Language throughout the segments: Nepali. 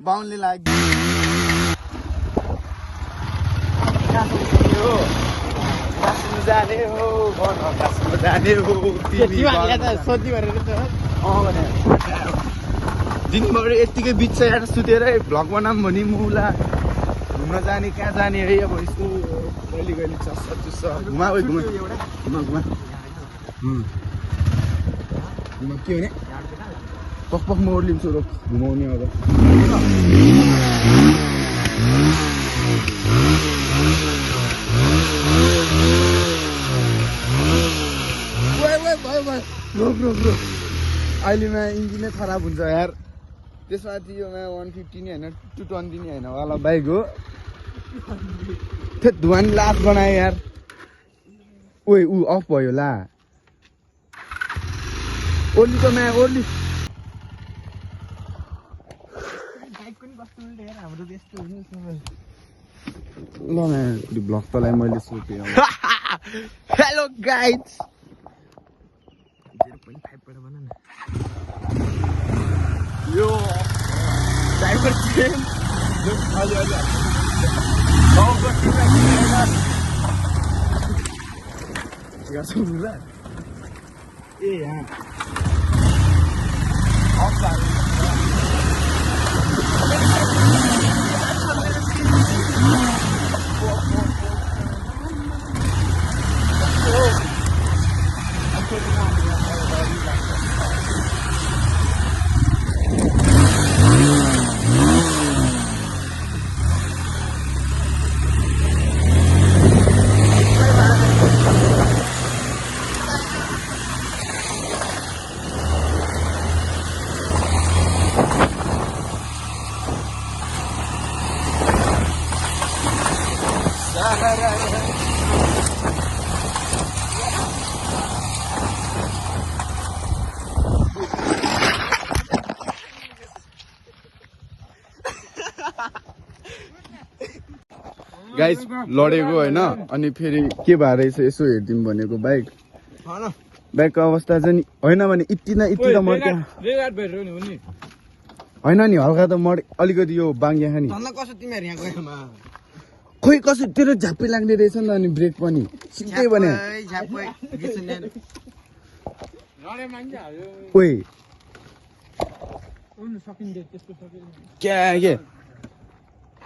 बाउन्डले लाग्यो जाने हो जाने हो दिनभरि यत्तिकै बित्छ यहाँ सुतेरै भ्लग बनाऊँ भने मुला घुम्न जाने कहाँ जाने है अब यस्तो कहिले कहिले चस्स चुस्स घुमा घुमा घुमा घुमा घुमा के भने पक पक म ओर्लिन्छु र घुमाउने अब रोक अहिलेमा इन्जिनै खराब हुन्छ यार त्यसमाथि योमा 150 नि होइन 220 नि होइन वाला बाइक हो त्यो धुवा नि लास बनायो यार ओइ ऊ अफ भयो ला ओर्ली त मा ओर्ली ल ब्लग तलाई मैले सोचेँ हेलो गाइज 0.5 बना ना यो ड्राइवर चेंज जो आजा क्या सुन रहा ए यहाँ गाइस लडेको होइन अनि फेरि के भएर रहेछ यसो हेर्दिउँ भनेको बाइकको अवस्था चाहिँ होइन भने यति न मर्क्या होइन नि हल्का त अलिकति यो बाङ्ग्या खाने खोइ कसो तेरो झाप्पै लाग्ने रहेछ नि त अनि ब्रेक पनि सिधै भने ओइ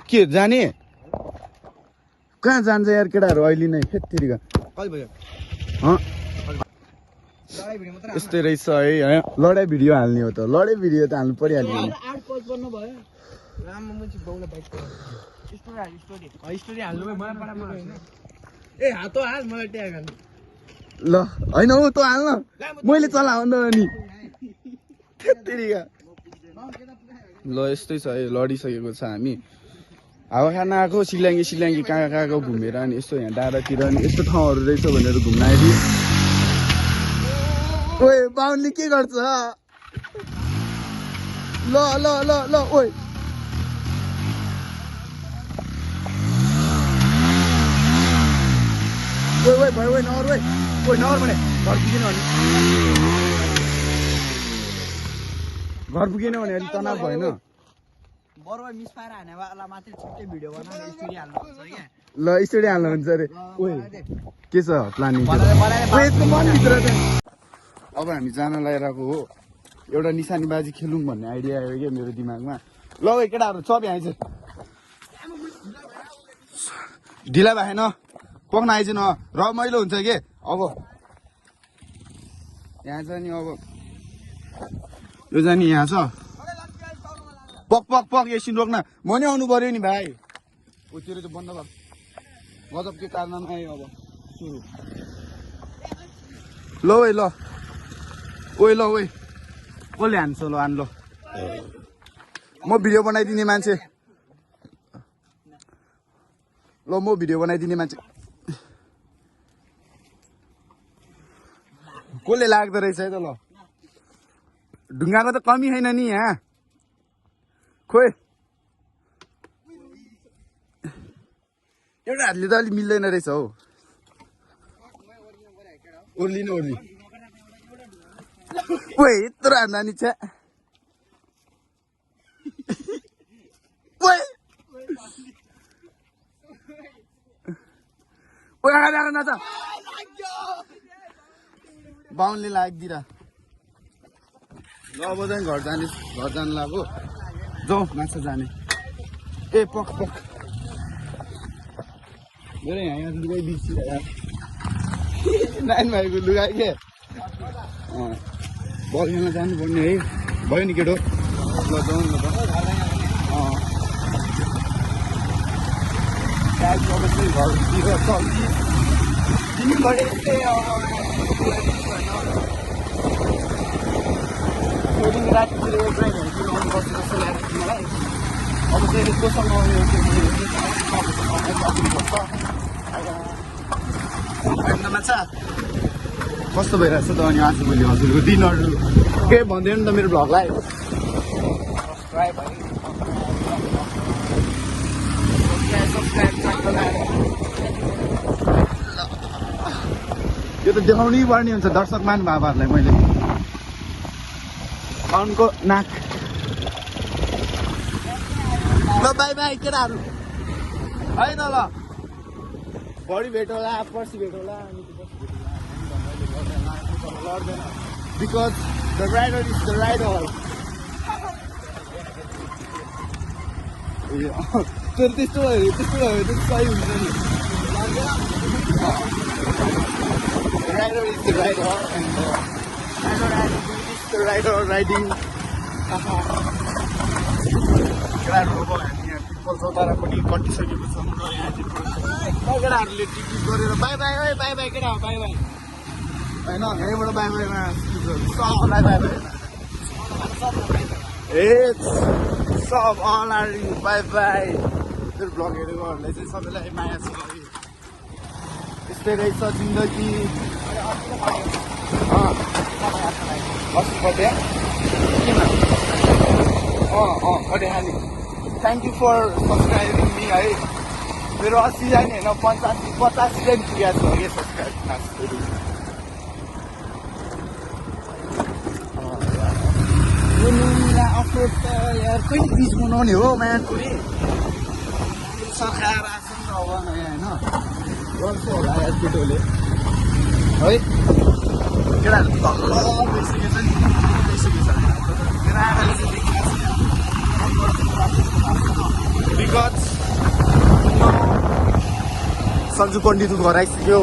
के जाने कहाँ जान्छ यार केटाहरू अहिले नै फेरि यस्तै रहेछ है लडाइँ भिडियो हाल्ने हो त लडाइँ भिडियो त हाल्नु परिहाल्यो ल होइन हौ त हाल्न मैले चलाऊ न अनि ल यस्तै छ है लडिसकेको छ हामी हावा खान आएको सिलाङ्गी कहाँ घुमेर अनि यस्तो यहाँ डाँडातिर अनि यस्तो ठाउँहरू रहेछ भनेर घुम्न आइदियो ओए बाहुनले के गर्छ ल ल ल ल ओइ ओइ ओइ भयो ओइ नहर भने घर पुगेन भने अलिक तनाव भएन ल स्टोरी हाल्नु हुन्छ अरे ओइ के छ प्लानिङ अब हामी जान लागिरहेको हो एउटा निशानीबाजी खेलौँ भन्ने आइडिया आयो क्या मेरो दिमागमा ल ओइ केटाहरू चप यहाँ आइज ढिला भएन पक्न आइज न रमाइलो हुन्छ के अब यहाँ छ नि अब यो जाने यहाँ छ पक एकछिन रोक्न म नि आउनु पर्यो नि भाइ ओ तेरो त बन्द भयो गजब के कारनामा आयो अब सुरु ल ओइ कसले हान्छ ल हान ल म भिडियो बनाइदिने मान्छे ल म भिडियो बनाइदिने मान्छे कसले लाग्दो रहेछ है त ल ढुङ्गाको त कमी छैन नि यहाँ खोइ एउटा हातले त अलिक मिल्दैन रहेछ हौ ओर्लिनु ओर्ली ओए यत्रो हात नानी छ ओए ओए आगा आगा नाचा बाहुनले लाग्दिरा ल अब चाहिँ घर जानु लाग्यो जाउँ माछा जाने ए पक पक मेरो यहाँ लुगाइ बिर्सिरहेको नाइन भाइको लुगा के बलमा जानुपर्ने है भयो नि केटो ल जाउँ न त रातितिर गर्नुपर्छ जस्तो लाग्छ मलाई अब चाहिँ कोसँग माछा कस्तो भइरहेछ त अनि आजभोलि हजुरको दिनहरू केही भन्दैन नि त मेरो भ्लगलाई यो त देखाउनै पर्ने हुन्छ दर्शक मान बाबाहरूलाई मैले पाउनको नाक ल बाई बाई केटाहरू होइन ल भोलि भेट होला पर्सि भेट होला लड्दैन because the rider is the rider तर त्यस्तो भयो त सही हुन्छ नि rider is the rider and rider riding people चौतारापट्टि कटिसकेको छ केटाहरूले टिकट गरेर बाई बाई है बाई बाई केटा बाई बाई होइन यहीँबाट बाई बाईमा सबलाई बाई बाई ए सब अनलाइन बाई बाई त्यो भ्लग हेरेकोहरूलाई चाहिँ सबैलाई माया छ यस्तै रहेछ जिन्दगी बस्नुपर्छ कति खाने thank you for subscribing me है मेरो 80 जाने होइन 85 चाहिँ पुगेको छ कि सब्सक्राइब अफरोड त यार कहिले बिच बनाउने हो मायापुरी सरकार आएको छ नि त अब नयाँ होइन गर्छ होला यार केटोले है केटाहरू तल्ल गइसकेको छ नि केटाहरूले चाहिँ बिकज सन्जु पण्डित घर आइसक्यो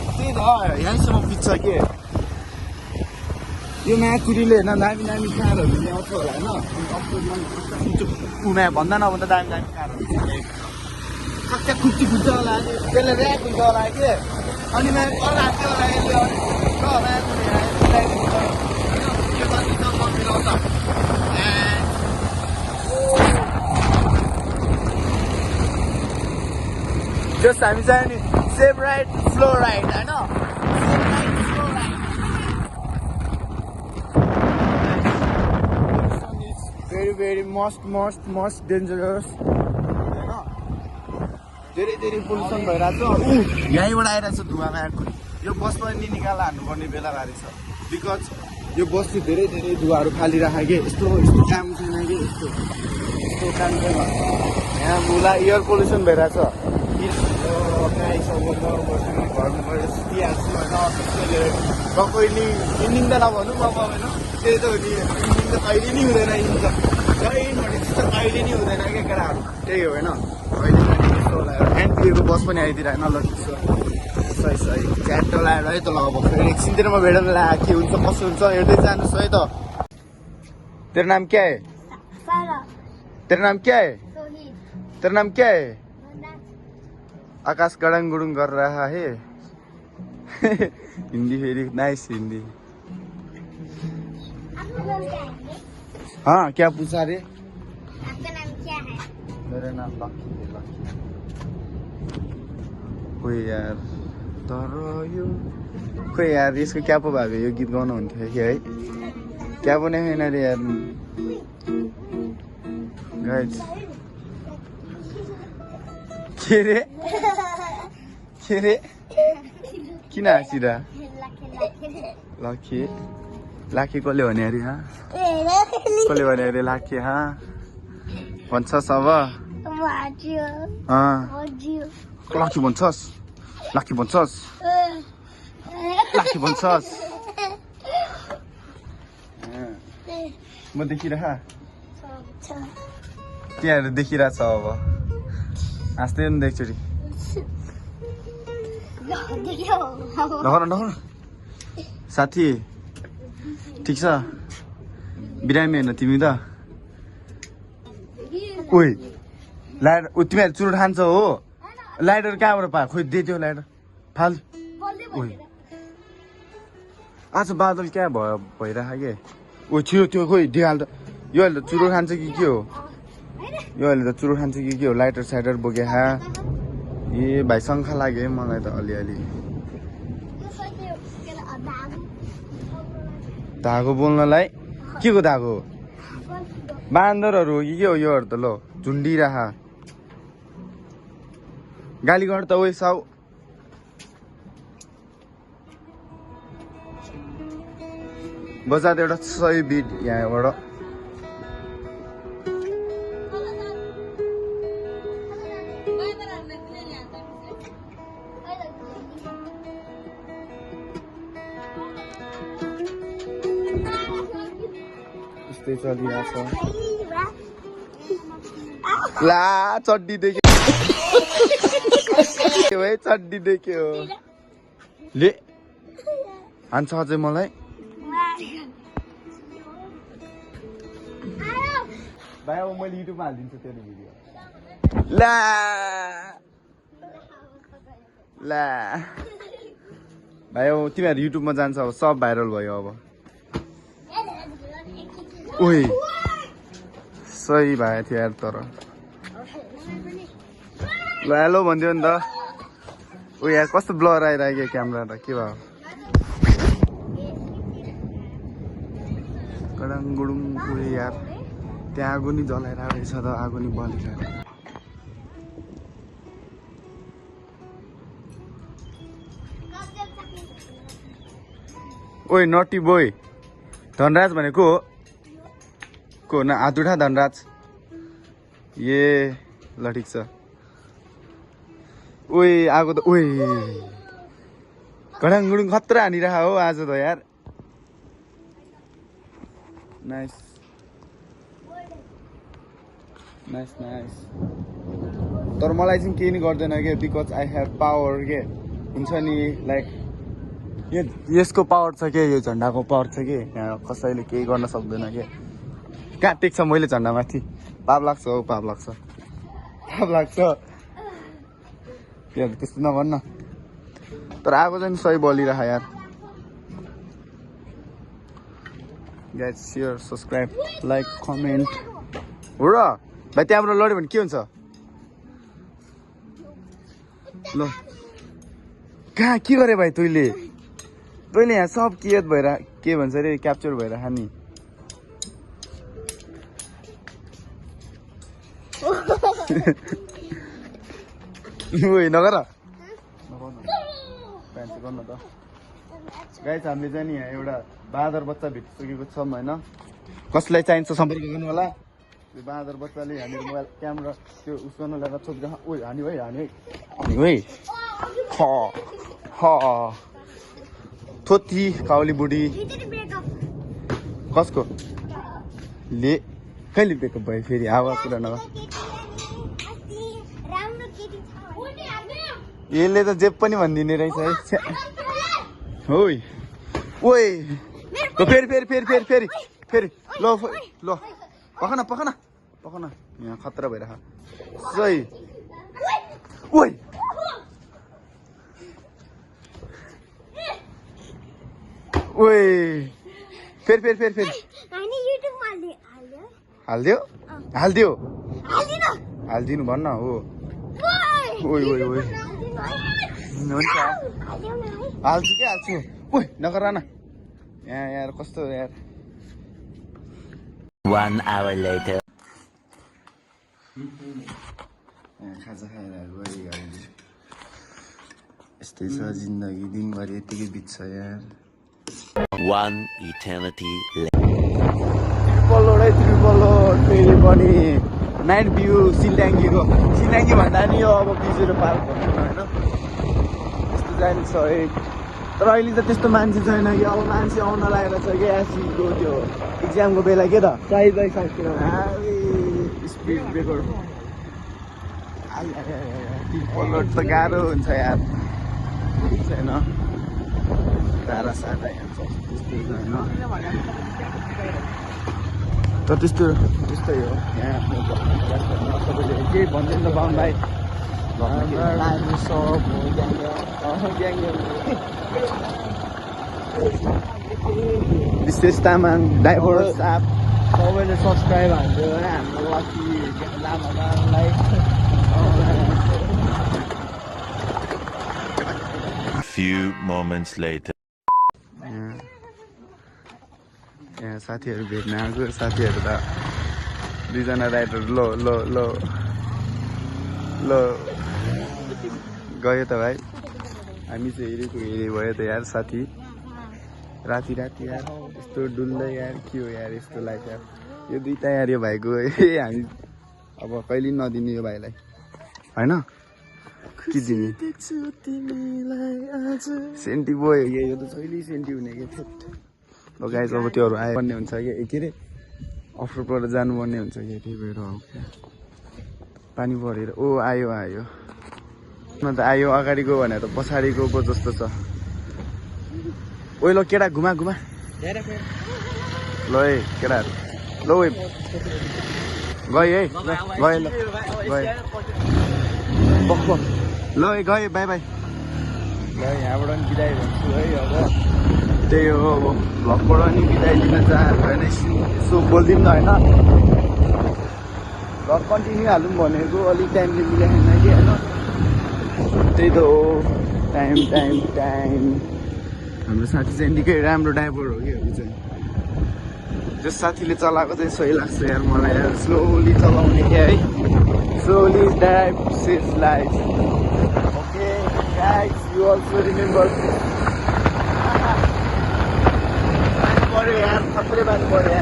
त्यही त यहीँसम्म पिच्छ के यो मायाकुरीले होइन दामी दामी कारहरू ल्याउँछ होला होइन उमा भन्दा नभन्दा दामी दामी कारहरू कत्या खुट्टी खुल्छ होला त्यसले ऱ्याक हुन्छ होला के अनि होला जस्ट हामी चाहिँ नि सेफ राइड स्लो राइड होइन भेरी भेरी मस्ट डेन्जरस होइन धेरै धेरै पोल्युसन भइरहेको छ यहीँबाट आइरहेको छ धुवा मायाकुरी यो बस पनि निकालेर हान्नुपर्ने बेला भएको छ बिकज यो बस चाहिँ धेरै धेरै धुवाहरू फालिरहेको कि यस्तो काम छैन कि यस्तो काम छैन यहाँ मुला एयर पोल्युसन भइरहेको छ घरमा गएर सुतिहाल्छु होइन कहिले इन्डिङ त नभनौँ अब होइन त्यही त हो नि इन्डिङ त कहिले नि हुँदैन इन्डिङ त जहीँ भने त्यस्तो कहिले नि हुँदैन क्या केटाहरू त्यही हो होइन कहिले त्यस्तो होला एनपिएको बस पनि आइदिएर होइन ल त्यसो सही सही च्याट लाएर है त ल अब फेरि एकछिनतिरमा भेटेर ला के हुन्छ कसो हुन्छ हेर्दै जानुहोस् है त तेरो नाम क्या है तेरो नाम क्या है तेरो नाम क्या है आकाश गड़ंग गुड़ुंग कर रहा है हिंदी फेरि नाइस हिंदी हाँ क्या पूछा रे आपका नाम क्या है मेरा नाम लकी है कोही यार तर यो खोइ यार यसको क्या पो भएको यो गीत गाउनु हुन्थ्यो कि है क्या पनि होइन रे यार गाइज के रे किन हाँसिरा लाखे लाखे कसले भने अरे कसले भने अरे लाखे भन्छस् अब लाखे भन्छस् लाखे भन्छस् लाखे भन्छस् म देखिरह त्यहाँहरू देखिरहेको छ अब हाँस्दै नि एकचोटि नगर साथी ठिक छ बिरामी होइन तिमी त ओइ लाइटर तिमीहरू चुरोट खान्छ हो लाइटर कहाँबाट पा खोइ दे त्यो लाइटर फाल ओइ आज बादल क्या भइरहेको के ओ थियो त्यो खोइ दिइहाल त यो अहिले त चुरोट खान्छ कि के हो यो अहिले त चुरोट खान्छ कि के हो लाइटर साइटर बोके ए भाइ शङ्खा लाग्यो है मलाई त अलिअलि धागो बोल्नलाई के को धागो बान्दरहरू हो कि के हो योहरू त ल झुन्डिरह गाली गर त ओइ साउ बजार एउटा सही बिट यहाँबाट यस्तै चलिरहेछ ला चड्डी देख्यो है चड्डी देख्यो ले हान्छ अझै मलाई भाइ अब मैले युट्युबमा हालिदिन्छु तेरो भिडियो ला ला भाइ अब तिमीहरू युट्युबमा जान्छ अब सब भाइरल भयो अब ओइ सही भएको थियो यार तर ल हेलो भनिदियो नि त ओ यार कस्तो ब्लर आइरहेको क्यामेरा त के भयो गडङ गुडुङ पुरै यार त्यहाँ आगो नि जलाइरहेको रहेछ त आगो नि बलिरहेको ओइ नटी बोय धनराज भनेको को न हात उठा धनराज ए ल ठिक छ ओइ आगो त ओइ गडङ गुडुङ खतरा हानिरह हो आज त यार नाइस नाइस नाइस तर मलाई चाहिँ केही नि गर्दैन के बिकज आई हेभ पावर के हुन्छ नि लाइक यसको पावर छ के यो झन्डाको पावर छ कि यहाँ कसैले केही गर्न सक्दैन के कहाँ टेक्छ मैले झन्डामाथि पाप लाग्छ हौ पाप लाग्छ त्यस्तो नभन्न तर आगो चाहिँ सही बलिरह यार guys share subscribe like comment हो र भाइ त्यहाँबाट लड्यो भने के हुन्छ ल कहाँ के गरे भाइ तैँले यहाँ सब कैद भएर के भन्छ अरे क्याप्चर भएर नि ओइ नगर गर्नु त गाइज हामीले चाहिँ नि यहाँ एउटा बाँदर बच्चा भेटिसकेको छौँ होइन कसलाई चाहिन्छ सम्पर्क गर्नु होला त्यो बाँदर बच्चाले हामीले मोबाइल क्यामेरा त्यो उस गर्न लगाएर छोपिरह ओइ हानी है थोत्री काउली बुढी कसको ले कहिले ब्रेकअप भयो फेरि हावा कुरा नगर यसले त जे पनि भनिदिने रहेछ है ओइ ओइ फेरि ल पखन यहाँ खतरा भइरह सही ओइ ओइ फेरि हालिदिनु भन्न हो ओइ हुन्छ हाल्छु के हाल्छु ओइ नगर न यहाँ यार कस्तो यार 1 hour later खाजा खाएर गरी अहिले यस्तै छ जिन्दगी दिनभरि यतिकै बित्छ यार One eternity ट्रिपल रोड फेरि पनि नाइट भ्यू सिलड्याङ्गीको सिलड्याङ्गी भन्दा नि यो अब बिजुरो पार्क भन्छ होइन त्यस्तो जान्छ है तर अहिले त त्यस्तो मान्छे छैन कि अब मान्छे आउन लागेर छ कि एसीको त्यो इक्जामको बेला के त स्पिड ब्रेकर ट्रिपल रोड त गाह्रो हुन्छ यार छैन टाढा साटा त्यस्तो छैन तर त्यस्तै हो यहाँ तपाईँले केही भन्दैन त बाहुन भाइ विशेष तामाङ ड्राइभर साहब सबैले सब्सक्राइब हान्थ्यो हाम्रो लकी लामालाई few moments later. यहाँ साथीहरू भेट्न आएको साथीहरू त दुईजना राइडर लो गयो त भाइ हामी चाहिँ हेरेको भयो त यार साथी राति यार यस्तो डुल्दै यार के हो यार यस्तो लाइफ यार यो दुईटा यार यो भाइको हामी अब कहिले नदिने यो भाइलाई होइन के दिने सेन्टी गयो यो त जहिले सेन्टी हुने कि गाइस अब त्योहरू आयो पर्ने हुन्छ कि के अरे अफरबाट जानुपर्ने हुन्छ कि त्यही भएर हो क्या पानी परेर ओ आयो न त आयो अगाडि गयो भने त पछाडि गएको जस्तो छ ओइ ल केटा घुमा ल है केटाहरू ल है गयो है ल है गयो बाई बाई ल यहाँबाट पनि बिदाई भन्छु है अब त्यही हो अब भ्लगबाट नि बिदाई दिन चाहनु होइन यसो बोलिदिउँ न होइन भ्लग कन्टिन्यू हालौँ भनेको अलिक टाइमले मिलाएन कि होइन त्यही त हो टाइम हाम्रो साथी चाहिँ निकै राम्रो ड्राइभर हो कि चाहिँ जस साथीले चलाएको चाहिँ सही लाग्छ यार मलाई यार स्लोली चलाउने क्या है slowly drive safe life okay guys you also remember यार खत्रै बात पऱ्यो यार